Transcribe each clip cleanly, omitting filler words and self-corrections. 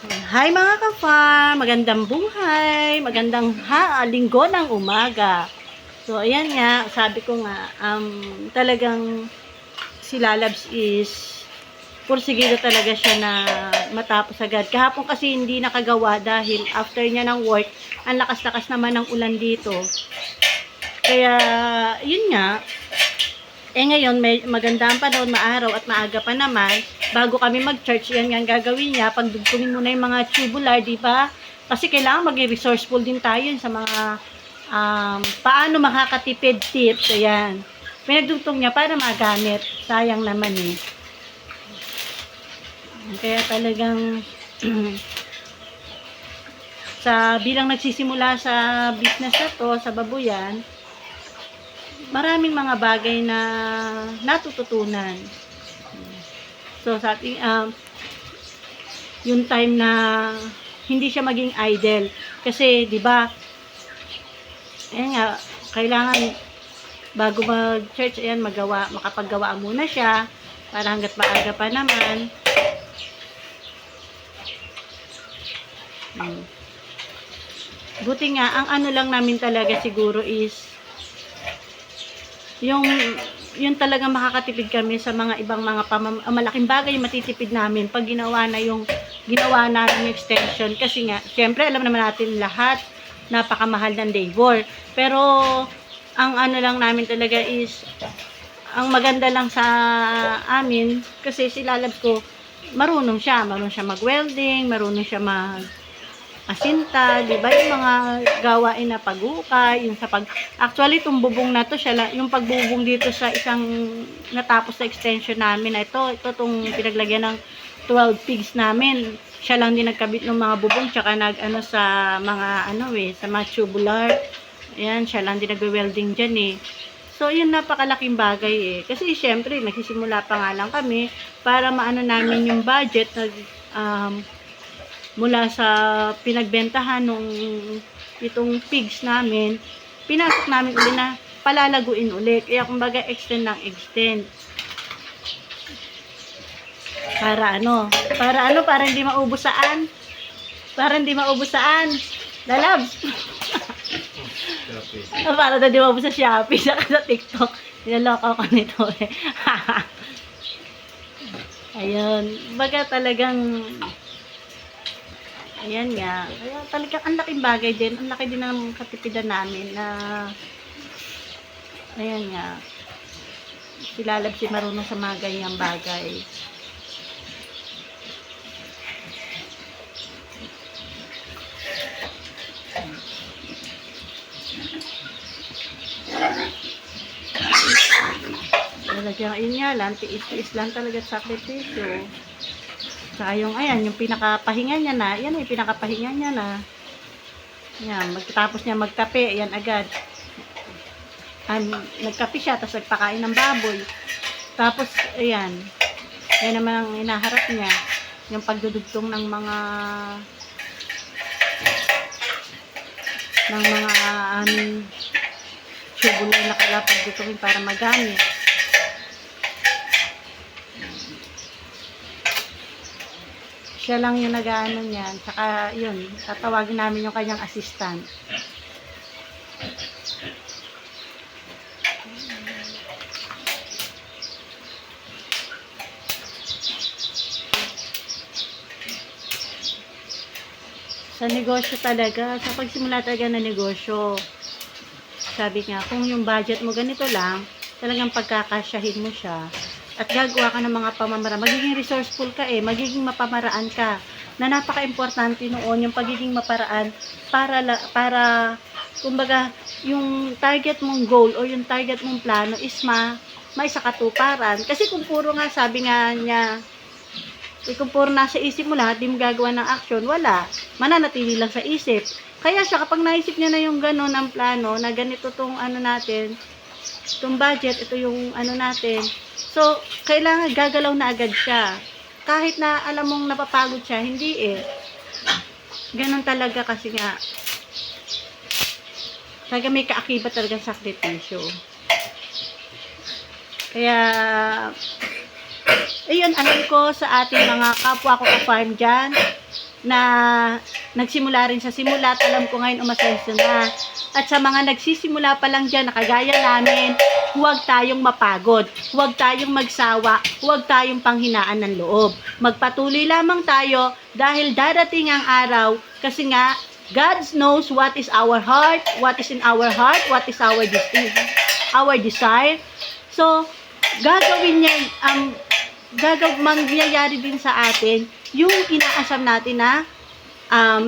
Hi mga ka-farm! Magandang buhay! Magandang linggo ng umaga. So, ayan nga, sabi ko nga, talagang si Lalabs is pursigido talaga siya na matapos agad. Kahapon kasi hindi nakagawa dahil after niya ng work, ang lakas-lakas naman ng ulan dito. Kaya, yun nga, ngayon, may maganda ang panahon, maaraw at maaga pa naman. Bago kami mag-church, yan nga gagawin niya. Pagdugtungin muna yung mga tubular, di ba? Kasi kailangan maging resourceful din tayo sa mga paano makakatipid tips. Ayan. Pinagdugtong niya para magamit. Sayang naman eh. Kaya talagang bilang nagsisimula sa business na to, sa babuyan, maraming mga bagay na natututunan. So, sa ating, yung time na hindi siya maging idle. Kasi, di ba, ayan nga, kailangan, bago mag-church, ayan, makapaggawa muna siya, para hanggat maaga pa naman. Buti nga, ang ano lang namin talaga siguro is, yung talagang makakatipid kami sa mga ibang mga malaking bagay yung matitipid namin pag ginawa namin yung extension. Kasi nga, syempre alam naman natin lahat, napakamahal ng labor. Pero, ang ano lang namin talaga is, ang maganda lang sa amin, kasi si Lalabs ko, marunong siya mag-welding, marunong siya asinta, di ba? Yung mga gawain na paghukay, yung sa actually, itong bubong na to, yung pagbubong dito sa isang natapos na extension namin na ito tong pinaglagyan ng 12 pigs namin. Siya lang din nagkabit ng mga bubong, tsaka sa mga, sa mga tubular. Ayan, siya lang din nagwe-welding dyan eh. So, yun napakalaking bagay eh. Kasi, syempre, nagsisimula pa nga lang kami para maano namin yung budget mula sa pinagbentahan nung itong pigs namin, pinasok namin uli na palalaguin uli. Kaya kumbaga extend ng extend. Para hindi maubos saan? Para hindi maubos saan? Lalabs! Para hindi maubos sa Shopee, saka sa TikTok. Niloloko ko nito eh. Ayun. Baga talagang ayan nga. Kaya talagang ang laking bagay din. Ang laki din ng katipidan namin na ayan nga. Si Lalabs si marunong sa mga ganyang bagay. Talagang yun nga lang. Tiis-tiis lang talaga sa sakripisyo. Saka ayan, yung pinakapahinga niya na, yan ay pinakapahinga niya na. Yan, magtapos niya magkape, ayan agad. Nagkape siya, tapos nagpakain ng baboy. Tapos, ayan, yan naman ang inaharap niya. Yung pagdudugtong ng mga tubular na kailangan pagdudugtongin para magamit. Siya lang yung nag-ano niyan. Saka, yun, tatawagin namin yung kanyang assistant. Sa negosyo talaga, sa pagsimula talaga ng negosyo, sabi nga, kung yung budget mo ganito lang, talagang pagkakasyahin mo siya, at gagawa ka ng mga pamamaraan, magiging resourceful ka magiging mapamaraan ka, na napaka-importante noon yung pagiging maparaan para kumbaga, yung target mong goal o yung target mong plano is maisakatuparan. Kasi kung puro nga, sabi nga niya, kung puro nasa isip mo lahat, di mo gagawa ng action, wala. Mananatili lang sa isip. Kaya siya, kapag naisip niya na yung gano'n ang plano, na ganito tong natin, itong budget, ito yung natin, so, kailangan gagalaw na agad siya. Kahit na alam mong napapagod siya, hindi Ganon talaga kasi nga. Talaga may kaakibat talaga sakripisyo. Kaya, ayun, alam ko sa ating mga kapwa ko ka-farm dyan, na nagsimula rin sa simula at alam ko ngayon umasenso na. At sa mga nagsisimula pa lang dyan na kagaya namin, huwag tayong mapagod, huwag tayong magsawa, huwag tayong panghinaan ng loob. Magpatuloy lamang tayo dahil darating ang araw kasi nga God knows what is our heart, what is in our heart, what is our desire. So, gagawin niya, mangyayari din sa atin yung inaasam natin na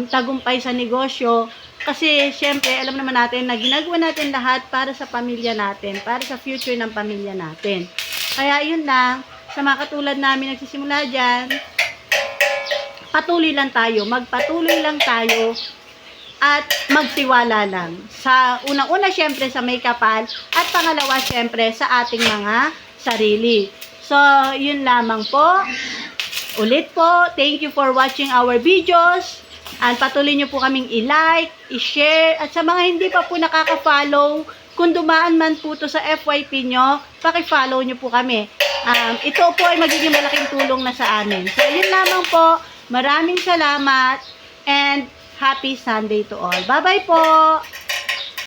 tagumpay sa negosyo. Kasi, syempre, alam naman natin na ginagawa natin lahat para sa pamilya natin, para sa future ng pamilya natin. Kaya, yun lang, sa mga katulad namin nagsisimula dyan, patuloy lang tayo, magpatuloy lang tayo, at magtiwala lang. Sa unang-una, syempre, sa may kapal, at pangalawa, syempre, sa ating mga sarili. So, yun lamang po. Ulit po, thank you for watching our videos. And patuloy nyo po kaming i-like, i-share, at sa mga hindi pa po nakaka-follow, kung dumaan man po to sa FYP nyo, paki-follow nyo po kami. Ito po ay magiging malaking tulong na sa amin. So, yun lamang po. Maraming salamat and happy Sunday to all. Bye-bye po!